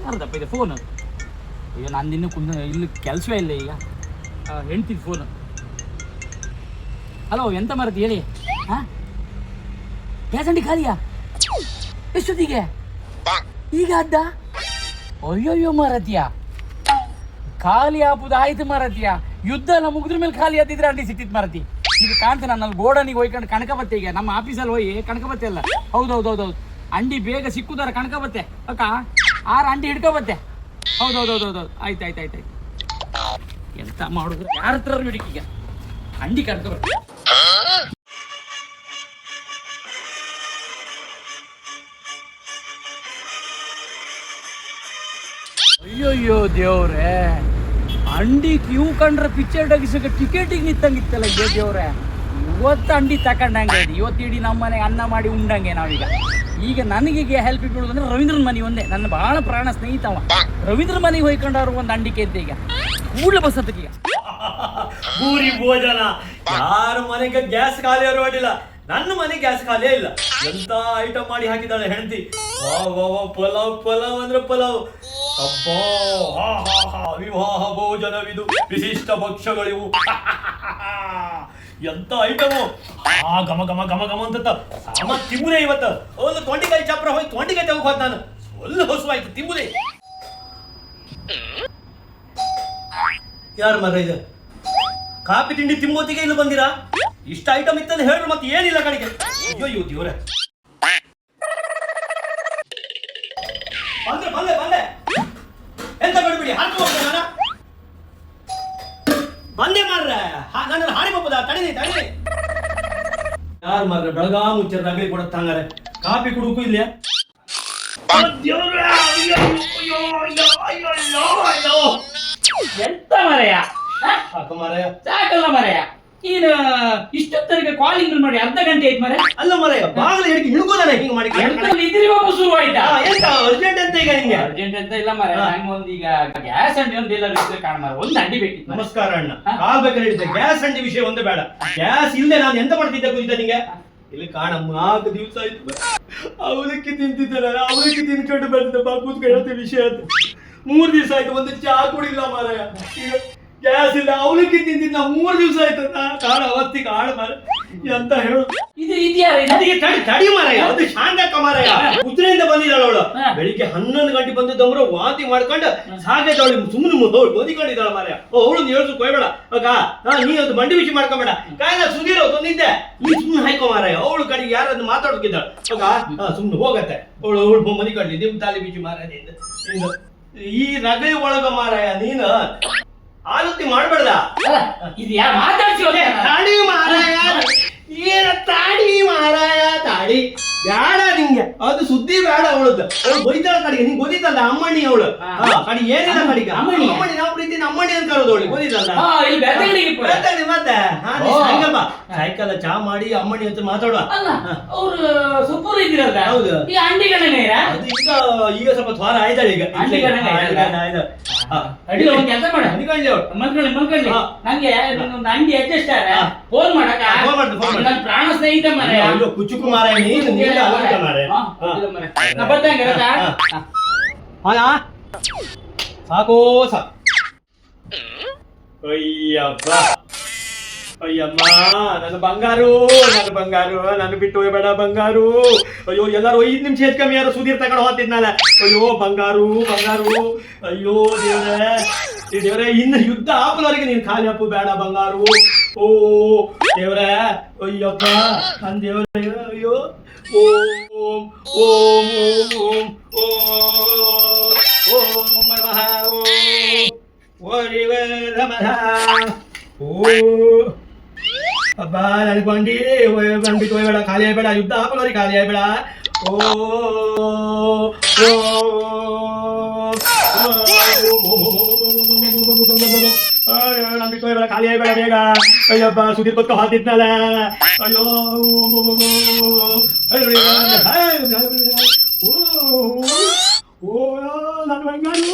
ಯಾರ್ದಪ್ಪ ಇದೆ ಫೋನು? ಈಗ ನಂದಿನ್ನು ಇಲ್ಲಿ ಕೆಲಸವೇ ಇಲ್ಲ ಈಗ. ಹೆಣ್ತಿದ್ದು ಫೋನು. ಹಲೋ, ಎಂತ ಮಾರತಿ ಹೇಳಿ. ಹಾಂ, ಗ್ಯಾಸ್ ಅಂಗಡಿ ಖಾಲಿಯಾ? ಎಷ್ಟೊತ್ತಿಗೆ? ಈಗ ಅದ್ದ? ಅಯ್ಯೋಯ್ಯೋ ಮಾರತಿಯ, ಖಾಲಿ ಆಪುದು ಆಯ್ತು ಮಾರತಿಯ. ಯುದ್ಧ ಎಲ್ಲ ಮುಗಿದ್ರ ಮೇಲೆ ಖಾಲಿ ಆದಿದ್ರೆ ಅಂಡಿ ಸಿಕ್ತಿತ್ತು ಮಾರತಿ. ಈಗ ಕಾಣ್ತೆ ನಾನು ಗೋಡನಿಗೆ ಹೋಯ್ಕೊಂಡು ಕಣಕಬತ್ತೆ. ಈಗ ನಮ್ಮ ಆಫೀಸಲ್ಲಿ ಹೋಗಿ ಕಣಕಬತ್ತೆ ಅಲ್ಲ. ಹೌದೌದೌದೌದು, ಅಂಡಿ ಬೇಗ ಸಿಕ್ಕುದಾರ ಕಣಕಬತ್ತೆ ಅಕ್ಕ. 6 ಅಂಡಿ ಹಿಡ್ಕೊಬತ್ತೆ. ಹೌದೌದೌದೌದು, ಆಯ್ತು ಆಯ್ತು ಆಯ್ತು ಆಯ್ತು. ಎಂತ ಮಾಡುದು, ಯಾರ ಹತ್ರ ಹಿಡಿಕೀಗ ಅಂಡಿ ಕಣಕಬತ್ತೆ. ಅಯ್ಯೋಯ್ಯೋ ದೇವ್ರೆ, ಅಂಡಿ ಕ್ಯೂ ಕಂಡ್ರೆ ಪಿಕ್ಚರ್ ಡಗಿಸಕ್ಕೆ ಟಿಕೆಟಿಗೆ ನಿಂತಂಗಿತ್ತಲ್ಲ. ಅಯ್ಯೋ ದೇವ್ರೆ, ಇವತ್ತು ಅಂಡಿ ತಕೊಂಡಂಗೆ ಇದೆ. ಇವತ್ತು ಇಡೀ ನಮ್ಮ ಮನೆಗೆ ಅನ್ನ ಮಾಡಿ ಉಂಡಂಗೆ ನಾವೀಗ. ಈಗ ನನಗೆ ಹೆಲ್ಪ್ ಬೀಳೋದಂದ್ರೆ ರವೀಂದ್ರನ ಮನೆ ಒಂದೇ. ನನ್ನ ಬಹಳ ಪ್ರಾಣ ಸ್ನೇಹಿತವ. ರವೀಂದ್ರ ಮನೆಗೆ ಹೋಯ್ಕೊಂಡವ್ರು ಒಂದು ಅಂಡಿಕೆ ಅಂತ ಈಗ ಕೂಡಲೇ ಬಸ್ ಹತ್ತಕ್ಕೆ. ಪೂರಿ ಭೋಜನ. ಯಾರ ಮನೆಗೆ ಗ್ಯಾಸ್ ಖಾಲಿ ಅರಿವಾಡಿಲ್ಲ, ನನ್ನ ಮನೆ ಗ್ಯಾಸ್ ಖಾಲಿಯೇ ಇಲ್ಲ. ಎಂತ ಐಟಮ್ ಮಾಡಿ ಹಾಕಿದ್ದಾಳೆ ಹೆಂಡತಿ. ಪಲಾವ್ ಪಲಾವ್ ಅಂದ್ರೆ ಪಲಾವ್. ಅಬ್ಬಾ, ವಿವಾಹ ಭೋಜನವಿದು, ವಿಶಿಷ್ಟ ಭಕ್ಷ್ಯಗಳಿವು. ಎಂತ ಐಟಮು. ಘಮ ಘಮ ಘಮ ಘಮ ಅಂತ ಸಾಮ ತಿಂಬುದೇ. ಇವತ್ತು ಒಂದು ತೊಂಡಿಕಾಯಿ ಚಪ್ರ ಹೋಗಿ ತೊಂಡಿಕಾಯಿ ತಗೋ ಹೋದ್ ನಾನು. ಒಳ್ಳೆ ಹೊಸುವಾಯ್ತು ತಿಂಬುದೇ. ಯಾರು ಮರ ಇದು? ಕಾಫಿ ತಿಂಡಿ ತಿಂಬೋತಿಗೆ ಇಲ್ಲಿ ಬಂದಿರಾ? ಇಷ್ಟ ಐಟಮ್ ಇತ್ತಂದ್ರೆ ಹೇಳ್ರು, ಮತ್ತೆ ಏನಿಲ್ಲ ಕಡೆಗೆ. ಅಯ್ಯೋ ದೇವ್ರೆ, ಬಂದೆ ಬಂದೆ ಬಂದೆ. ಎಂತ ಬಿಡ್ಬಿಡಿ, ಹಾಕಿ ಹೋಗ್ತೇನೆ ನಾನು. ಬಂದೆ ಮಾರ್ರೆ, ನನ್ನ ಹಾಡಿ ಬಪ್ಪದ ತಡೀನಿ ತಡೀನಿ. ಯಾರು ಮಾರ್ರೆ ಬೆಳಗಾ ಮುಚ್ಚ ರಗಳಿ ಕೊಡತ್ತ ಹಂಗಾರೆ. ಕಾಫಿ ಕುಡುಕು ಇಲ್ಲೇ. ಎಂತ ಮರೆಯ ಮರೆಯ ಸಾಕಲ್ಲ ಮರೆಯ. ನೀನು ಇಷ್ಟೊತ್ತರಿಗೆ ಕಾಲಿಂಗ್ ಮಾಡಿ ಅರ್ಧ ಗಂಟೆ ಆಯ್ತು ಮರೆ. ಅಲ್ಲ ಮರೆಯ, ಬಾಗಿಲು ಹಿಡಿದು ಇಳ್ಕೋದಾನೆ ಹಿಂಗ್ ಮಾಡಿ. ಇದ್ರಿ ಬಾಬು ಶುರು ಆಯ್ತಾ? ಎಂತ ಅರ್ಜೆಂಟ್ ಅಂತ ಈಗ ನಿಂಗೆ? ಅರ್ಜೆಂಟ್ ಅಂತ ಇಲ್ಲ ಮರೆ, ನಂಗೆ ಒಂದು ಈಗ ಗ್ಯಾಸ್ ಅಂಡಿ ಒಂದು ಎಲ್ಲ ಇದ್ರೆ ಕಾಣ ಮರ, ಒಂದು ಅಂಡಿ ಬೇಕಿತ್ತು. ನಮಸ್ಕಾರ ಅಣ್ಣ, ಕಾಲ್ ಬೇಕಾದ್ರೆ ಹಿಡಿದೆ. ಗ್ಯಾಸ್ ಅಂಡಿ ವಿಷಯ ಒಂದೇ ಬೇಡ. ಗ್ಯಾಸ್ ಇಲ್ಲದೆ ನಾನು ಎಂತ ಮಾಡ್ತಿದ್ದೆ ಗೊತ್ತಿದ್ದ ನಿಂಗೆ? ಇಲ್ಲಿ ಕಾಣ 4 ದಿವಸ ಆಯ್ತು ಅವಲಕ್ಕಿ ತಿಂತಿದ್ದಾರ. ಅವಲಕ್ಕಿ ತಿನ್ಕೊಂಡು ಬಂದಿದ್ದ ಕೂತ್ಕೊಂಡು ಹೇಳ್ತೇವೆ ವಿಷಯ ಅಂತ. 3 ದಿವಸ ಆಯ್ತು, ಒಂದು ಚಾ ಕುಡಿಲ್ಲ ಮಾರಾಯ. ಈಗ ಗ್ಯಾಸ್ ಇಲ್ಲ, ಅವಲಕ್ಕಿ ತಿಂತಿದ್ದ 3 ದಿವಸ ಆಯ್ತು. ಕಾಳ ಅವತ್ತಿಗೆ ಆಳ ಮಾರ ಎಂತ ಹೇಳು. ಇದು ಇದ್ಯಾರ ಅದಕ್ಕೆ ತಡಿ ಮಾರಾಯ, ಅದು ಶಾಂತಕ್ಕ ಮಾರಾಯ. ಉಜ್ರೆಯಿಂದ ಬಂದಿದ್ದಾಳ ಅವಳು. ಬೆಳಿಗ್ಗೆ 11 ಗಂಟೆ ಬಂದಿದ್ದವ್ರು ವಾಂತಿ ಮಾಡ್ಕೊಂಡು ಸಾಕೈತವಳು. ಸುಮ್ಮನೆ ಓದಿಕೊಂಡಿದ್ದಾಳ ಮಾರಾಯ. ಅವಳು ಹೇಳ್ಸು ಕೊಯ್ಬೇಡ ಅಕ್ಕ. ನೀ ಅದು ಮಂಡಿ ಬಿಸಿ ಮಾಡ್ಕೊಂಬೇಡ. ಕಾಯ್ದ ಸುಧೀರ್ ತಂದಿದ್ದೆ, ನೀ ಸುಮ್ಮನೆ ಹಾಕೋ ಮಾರಾಯ. ಅವಳು ಕಡೆಗೆ ಯಾರನ್ನು ಮಾತಾಡ್ತಿದ್ದಾಳ ಅಕ್ಕ. ಸುಮ್ಮನೆ ಹೋಗತ್ತೆ ಅವಳು ಮನಿ ಕಡ್ಲಿ. ನಿಮ್ ತಾಲಿ ಬಿಸಿ ಮಾರಾಯ. ಈ ರಗೈ ಒಳಗ ಮಾರಾಯ ನೀನು ಆಲೋಚನೆ ಮಾಡ್ಬೇಡ್ದ. ಇದು ಯಾರು ಮಾತಾಡ್ಸಿ ತಾಡಿ ಮಾರಾಯ, ಏನ ತಾಡಿ ಮಾರಾಯ, ತಾಡಿ ಬೇಡ ನಿಂಗೆ. ಅದು ಸುದ್ದಿ ಬೇಡ ಅವಳದ್ದು. ಅವಳು ಬೈತಾಳ ಕಡೆಗೆ. ನಿಂಗೆ ಗೊತ್ತಿತ್ತಲ್ಲ ಅಮ್ಮಣ್ಣಿ ಅವಳು ಕಡೆ ಏನಿಲ್ಲ ಕಡೆಗೆ. ಅಮ್ಮಣ್ಣಿ ನಾವು ಪ್ರೀತಿನ ಅಮ್ಮಣ್ಣಿ ಅಂತ ಕರೋದು ಅವಳಿಗೆ ಗೊತ್ತಿತ್ತಲ್ಲ. ಮತ್ತೆ ಸಾಯಂಕಾಲ ಸಾಯಂಕಾಲ ಚಾ ಮಾಡಿ ಅಮ್ಮಣ್ಣಿ ಅಂತ ಮಾತಾಡುವ. ಅವ್ರು ಸೂಪರ್ ಇದ್ದೀರಲ್ಲ. ಹೌದು, ಈ ಅಂಡಿಗಣ ಈಗ ಸ್ವಲ್ಪ ದ್ವಾರ ಆಯ್ತಾಳೆ. ಈಗ ಅಡಿಗೆ ಒಂದು ಕೆಲಸ ಮಾಡ, ಮಲ್ಕೊಳ್ಳಿ. ನಂಗೆ ಒಂದು ಅಂಡಿ ಅಡ್ಜಸ್ಟ್ ಫೋನ್ ಮಾಡಕ. ನನ್ನ ಪ್ರಾಣ ಸ್ನೇಹಿತ ಮರ ಕುಚುಕು ಮಾರಾಯ. ಸಾಕೋ ಸಾಕು. ಅಯ್ಯಪ್ಪ ಅಯ್ಯಮ್ಮ, ನನ್ನ ಬಂಗಾರು, ನನ್ನ ಬಂಗಾರು, ನನ್ನ ಬಿಟ್ಟು ಹೋಗ್ಬೇಡ ಬಂಗಾರು. ಅಯ್ಯೋ ಎಲ್ಲಾರು 5 ನಿಮಿಷ ಹೆಚ್ಚು ಕಮ್ಮಿ ಯಾರು ಸುಧೀರ್ ತಗೊಂಡು ಹೋಗ್ತಿದ್ನಲ್ಲ. ಅಯ್ಯೋ ಬಂಗಾರು ಬಂಗಾರು. ಅಯ್ಯೋ ದೇವ್ರೆ ಇನ್ನು ಯುದ್ಧ ಆಪಲವರೆಗೆ ನೀನು ಖಾಲಿ ಅಪ್ಪು ಬೇಡ ಬಂಗಾರು. ಓ ದೇವ್ರೆ, ಅಯ್ಯಪ್ಪ ನನ್ನ ದೇವ್ರೆ. ಅಯ್ಯೋ ಓಂ ಓಂ ಓಂ ಓಂ ಓಂ ನಮಃ ಓಂ ನಮಃ ಓ ಅಬ್ಬಾ. ನನಗೆ ಬಂಡಿ ಬಿಟ್ಟು ಹೋಗ್ಬೇಡ, ಖಾಲಿ ಆಗ್ಬೇಡ. ಯುದ್ಧ ಹಾಕೋರಿ ಖಾಲಿ ಆಗ್ಬೇಡ. ಓ ನಾನು ಬಿಟ್ಟು ಹೋಗ್ಬೇಡ, ಖಾಲಿ ಆಗ್ಬೇಡ ಬೇಗ. ಅಯ್ಯಬ್ಬ ಸುದೀರ್ ಕೊತ್ಕೊ ಹಾತಿದ್ನಲ್ಲ. ಅಯ್ಯೋ ಓ ನನ್ನ ಬಂಗಾರು.